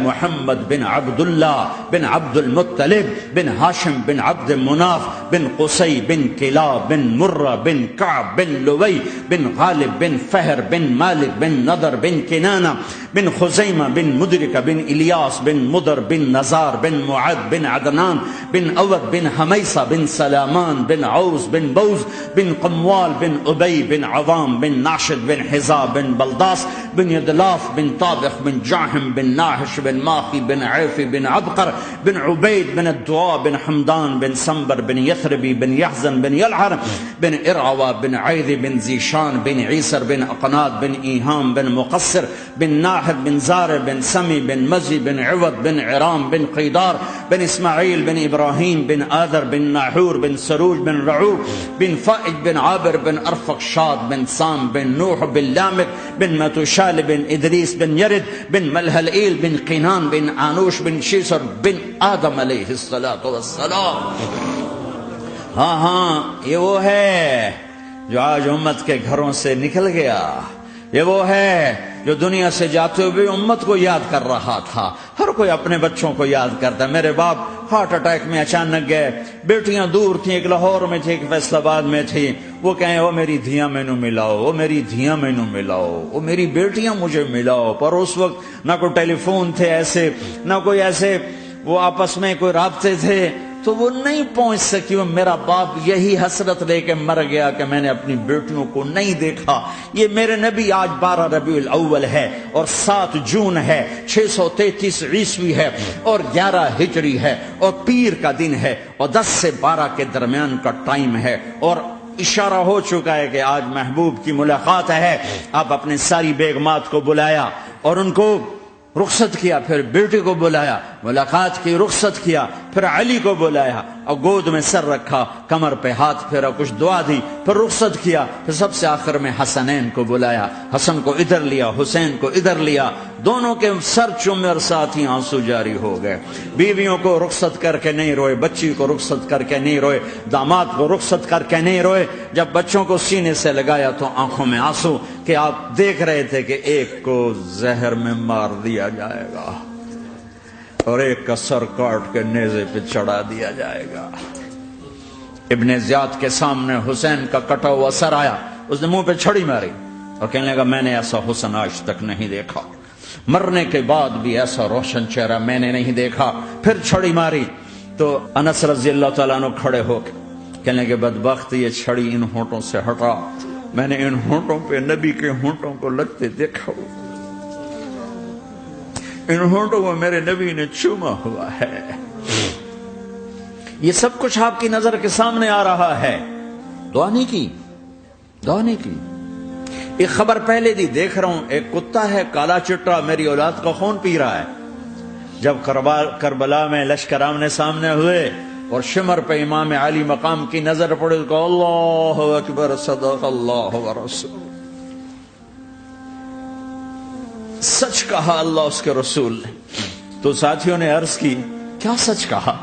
محمد بن عبداللہ بن عبد المطلب بن ہاشم بن عبد مناف بن قصی بن club بن مرہ بن کعب بن لوی بن غالب بن فہر بن مالک بن نضر بن کنانہ بن خزیمہ بن مدرکہ بن الیاس بن mother بن نزار بن معد بن عدنان بن اود بن حمیسہ بن سلامان بن عوز بن بوز بن قموال بن ابی بن عوام بن ناشد بن حزاب بن بلداس بن یدلاف بن طابخ بن جاحم بن ناحش بن ماخی بن عیفی بن عبقر بن عبید بن الدعاء بن حمدان بن سنبر بن یثربی بن یحزن بن یلعر بن ارعوا بن عیذ بن زیشان بن عیسر بن اقناد بن ایہام بن مقصر بن ناحد بن زار بن سمی بن مزی بن عوض بن عرام بن قیدار بن اسماعیل بن ابراہیم بن آذر بن ناحور بن سروج بن رعوب بن فائج بن عابر بن ارفق شاد بن سام بن نوح بن لامک بن متوشال بن ادریس بن یرد بن ملہلئیل بن قینان بن آنوش بن شیسر بن آدم علیہ السلام. ہاں یہ وہ ہے جو آج امت کے گھروں سے نکل گیا. یہ وہ ہے جو دنیا سے جاتے ہوئے امت کو یاد کر رہا تھا. ہر کوئی اپنے بچوں کو یاد کرتا ہے. میرے باپ ہارٹ اٹیک میں اچانک گئے. بیٹیاں دور تھیں, ایک لاہور میں تھی, ایک فیصل آباد میں تھی. وہ کہیں وہ میری دھیاں مینو ملاؤ, وہ میری دھیاں مینو ملاؤ, وہ میری بیٹیاں مجھے ملاؤ. پر اس وقت نہ کوئی ٹیلی فون تھے ایسے, نہ کوئی ایسے وہ آپس میں کوئی رابطے تھے, تو وہ نہیں پہنچ سکی. وہ میرا باپ یہی حسرت لے کے مر گیا کہ میں نے اپنی بیٹیوں کو نہیں دیکھا. یہ میرے نبی آج 12 ربیع الاول ہے اور 7 جون ہے, 633 عیسوی ہے اور 11 ہجری ہے اور پیر کا دن ہے اور 10 سے 12 کے درمیان کا ٹائم ہے. اور اشارہ ہو چکا ہے کہ آج محبوب کی ملاقات ہے. آپ اپنے ساری بیگمات کو بلایا اور ان کو رخصت کیا, پھر بیٹی کو بلایا, ملاقات کی, رخصت کیا, پھر علی کو بلایا اور گود میں سر رکھا, کمر پہ ہاتھ پھیرا, کچھ دعا دی, پھر رخصت کیا, پھر سب سے آخر میں حسنین کو بلایا. حسن کو ادھر لیا, حسین کو ادھر لیا, دونوں کے سر چومے اور ساتھ ہی آنسو جاری ہو گئے. بیویوں کو رخصت کر کے نہیں روئے, بچی کو رخصت کر کے نہیں روئے, داماد کو رخصت کر کے نہیں روئے. جب بچوں کو سینے سے لگایا تو آنکھوں میں آنسو, کہ آپ دیکھ رہے تھے کہ ایک کو زہر میں مار دیا جائے گا اور ایک کا سر کاٹ کے نیزے پہ چڑھا دیا جائے گا. ابن زیاد کے سامنے حسین کا کٹا ہوا سر آیا, اس نے منہ پہ چھڑی ماری اور کہنے لگا میں نے ایسا حسن آج تک نہیں دیکھا, مرنے کے بعد بھی ایسا روشن چہرہ میں نے نہیں دیکھا. پھر چھڑی ماری تو انس رضی اللہ تعالیٰ عنہ کھڑے ہو کے کہنے لگے بدبخت یہ چھڑی ان ہونٹوں سے ہٹا, میں نے ان ہونٹوں پہ نبی کے ہونٹوں کو لگتے دیکھا, ان ہونٹوں کو میرے نبی نے چوما ہوا ہے. یہ سب کچھ آپ کی نظر کے سامنے آ رہا ہے. دعا نہیں کی, دعا نہیں کی. ایک خبر پہلے دی دیکھ رہا ہوں, ایک کتا ہے کالا چٹا میری اولاد کا خون پی رہا ہے. جب کربلا میں لشکر آمنے سامنے ہوئے اور شمر پہ امام علی مقام کی نظر پڑے تو اللہ اکبر صدق اللہ ورسول, سچ کہا اللہ اس کے رسول نے. تو ساتھیوں نے عرض کی کیا سچ کہا؟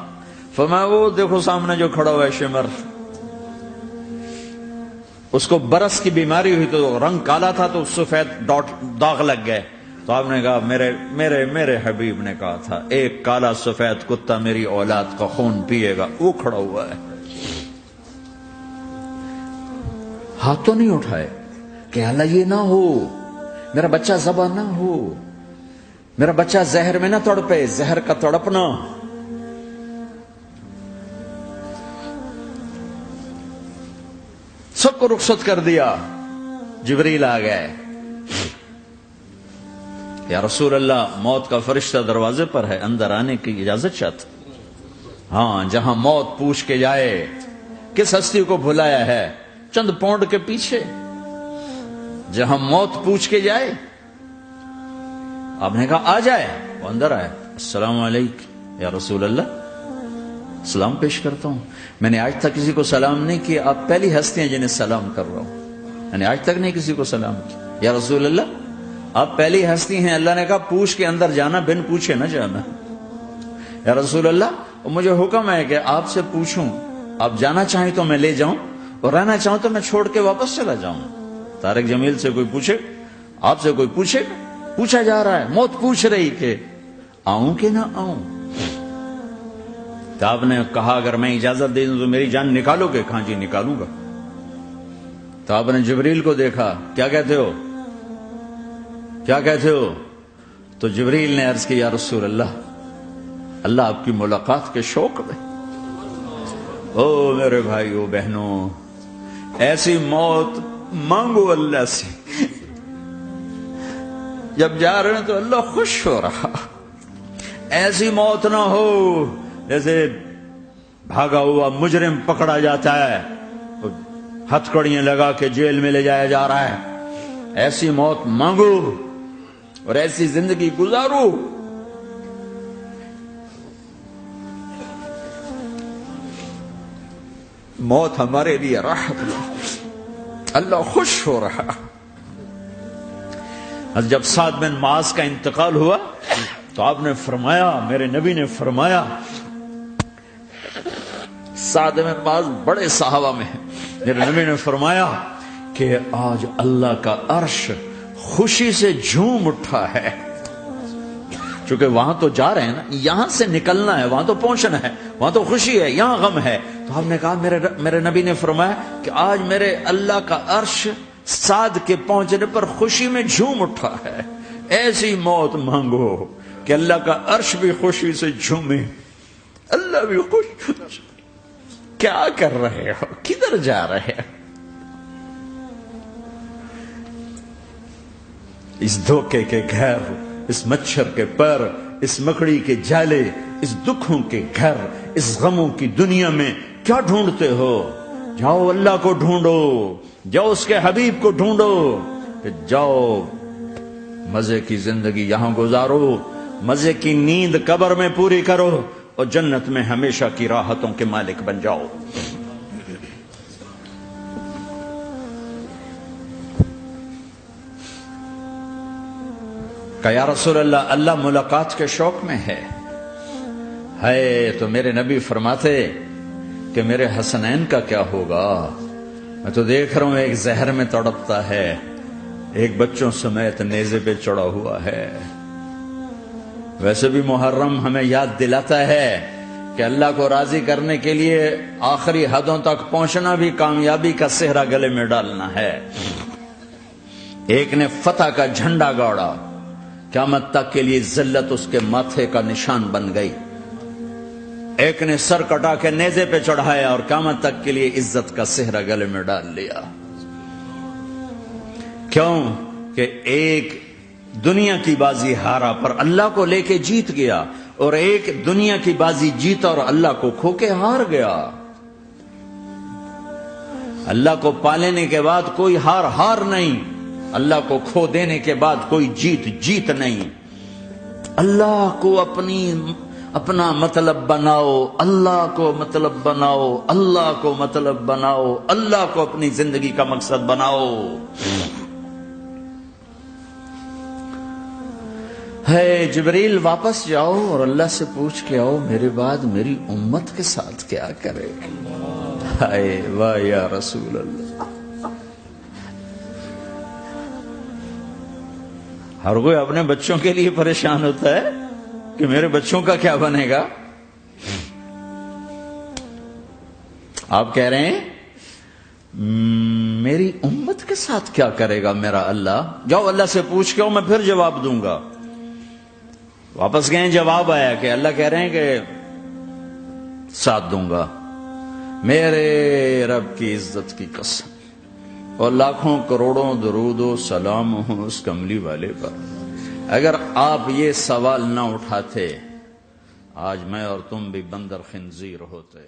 فرمایا وہ دیکھو سامنے جو کھڑا ہوا ہے شمر, اس کو برس کی بیماری ہوئی تو رنگ کالا تھا تو سفید داغ لگ گئے. تو آپ نے کہا میرے حبیب نے کہا تھا ایک کالا سفید کتا میری اولاد کا خون پیے گا, وہ کھڑا ہوا ہے. ہاتھ تو نہیں اٹھائے کہ اللہ یہ نہ ہو, میرا بچہ ذبح نہ ہو, میرا بچہ زہر میں نہ تڑپے, زہر کا تڑپنا. سب کو رخصت کر دیا. جبریل آ گئے, یا رسول اللہ موت کا فرشتہ دروازے پر ہے, اندر آنے کی اجازت چاہتا. ہاں, جہاں موت پوچھ کے جائے کس ہستی کو بھلایا ہے چند پونڈ کے پیچھے, جہاں موت پوچھ کے جائے. آپ نے کہا آ جائے, وہ اندر آئے. السلام علیکم یا رسول اللہ, سلام پیش کرتا ہوں. میں نے آج تک کسی کو سلام نہیں کیا, آپ پہلی ہستی ہیں جنہیں سلام کر رہا ہوں. میں نے آج تک نہیں کسی کو سلام کیا. یا رسول اللہ آپ پہلی ہستی ہیں, اللہ نے کہا پوچھ کے اندر جانا, بن پوچھے نہ جانا. یا رسول اللہ مجھے حکم ہے کہ آپ سے پوچھوں, آپ جانا چاہیں تو میں لے جاؤں اور رہنا چاہوں تو میں چھوڑ کے واپس چلا جاؤں. طارق جمیل سے کوئی پوچھے, آپ سے کوئی پوچھے, پوچھا جا رہا ہے, موت پوچھ رہی کہ آؤں کہ نہ آؤں؟ تو آپ نے کہا اگر میں اجازت دے دوں تو میری جان نکالو گے؟ کہاں جی نکالوں گا۔ تو آپ نے جبریل کو دیکھا، کیا کہتے ہو کیا کہتے ہو؟ تو جبریل نے عرض کی یا رسول اللہ، اللہ آپ کی ملاقات کے شوق میں۔ او میرے بھائیو بہنوں، ایسی موت مانگو اللہ سے، جب جا رہے ہیں تو اللہ خوش ہو رہا۔ ایسی موت نہ ہو جیسے بھاگا ہوا مجرم پکڑا جاتا ہے، ہتھکڑیاں لگا کے جیل میں لے جایا جا رہا ہے۔ ایسی موت مانگو اور ایسی زندگی گزارو۔ موت ہمارے لیے راحت ہے، اللہ خوش ہو رہا۔ جب سعد بن معاذ کا انتقال ہوا تو آپ نے فرمایا، میرے نبی نے فرمایا، سعد بن معاذ بڑے صحابہ میں ہیں، میرے نبی نے فرمایا کہ آج اللہ کا عرش خوشی سے جھوم اٹھا ہے، چونکہ وہاں تو جا رہے ہیں نا، یہاں سے نکلنا ہے، وہاں تو پہنچنا ہے، وہاں تو خوشی ہے، یہاں غم ہے۔ تو ہم نے کہا، میرے نبی نے فرمایا کہ آج میرے اللہ کا عرش سعد کے پہنچنے پر خوشی میں جھوم اٹھا ہے۔ ایسی موت مانگو کہ اللہ کا عرش بھی خوشی سے جھومے، اللہ بھی خوش۔ کیا کر رہے ہو؟ کدھر جا رہے ہو؟ اس دھوکے کے گھر، اس مچھر کے پر، اس مکڑی کے جالے، اس دکھوں کے گھر، اس غموں کی دنیا میں کیا ڈھونڈتے ہو؟ جاؤ اللہ کو ڈھونڈو، جاؤ اس کے حبیب کو ڈھونڈو، کہ جاؤ مزے کی زندگی یہاں گزارو، مزے کی نیند قبر میں پوری کرو، اور جنت میں ہمیشہ کی راحتوں کے مالک بن جاؤ۔ کہ یا رسول اللہ، اللہ ملاقات کے شوق میں ہے۔ تو میرے نبی فرماتے کہ میرے حسنین کا کیا ہوگا؟ میں تو دیکھ رہا ہوں ایک زہر میں تڑپتا ہے، ایک بچوں سمیت نیزے پہ چڑھا ہوا ہے۔ ویسے بھی محرم ہمیں یاد دلاتا ہے کہ اللہ کو راضی کرنے کے لیے آخری حدوں تک پہنچنا بھی کامیابی کا صحرا گلے میں ڈالنا ہے۔ ایک نے فتح کا جھنڈا گاڑا، قیامت تک کے لیے ذلت اس کے ماتھے کا نشان بن گئی۔ ایک نے سر کٹا کے نیزے پہ چڑھایا اور قیامت تک کے لیے عزت کا صحرا گلے میں ڈال لیا۔ کیوں کہ ایک دنیا کی بازی ہارا پر اللہ کو لے کے جیت گیا، اور ایک دنیا کی بازی جیتا اور اللہ کو کھو کے ہار گیا۔ اللہ کو پانے کے بعد کوئی ہار نہیں، اللہ کو کھو دینے کے بعد کوئی جیت نہیں۔ اللہ کو اپنا مطلب بناؤ، اللہ کو مطلب بناؤ، اللہ کو مطلب بناؤ، اللہ کو اپنی زندگی کا مقصد بناؤ۔ جبریل واپس جاؤ اور اللہ سے پوچھ کے آؤ میرے بعد میری امت کے ساتھ کیا کرے گا؟ واہ یا رسول اللہ۔ ہر کوئی اپنے بچوں کے لیے پریشان ہوتا ہے کہ میرے بچوں کا کیا بنے گا۔ آپ کہہ رہے ہیں میری امت کے ساتھ کیا کرے گا میرا اللہ؟ جاؤ اللہ سے پوچھ کے آؤ، میں پھر جواب دوں گا۔ واپس گئے، جواب آیا کہ اللہ کہہ رہے ہیں کہ ساتھ دوں گا، میرے رب کی عزت کی قسم، اور لاکھوں کروڑوں درود و سلام ہوں اس کملی والے پر۔ اگر آپ یہ سوال نہ اٹھاتے، آج میں اور تم بھی بندر خنزیر ہوتے۔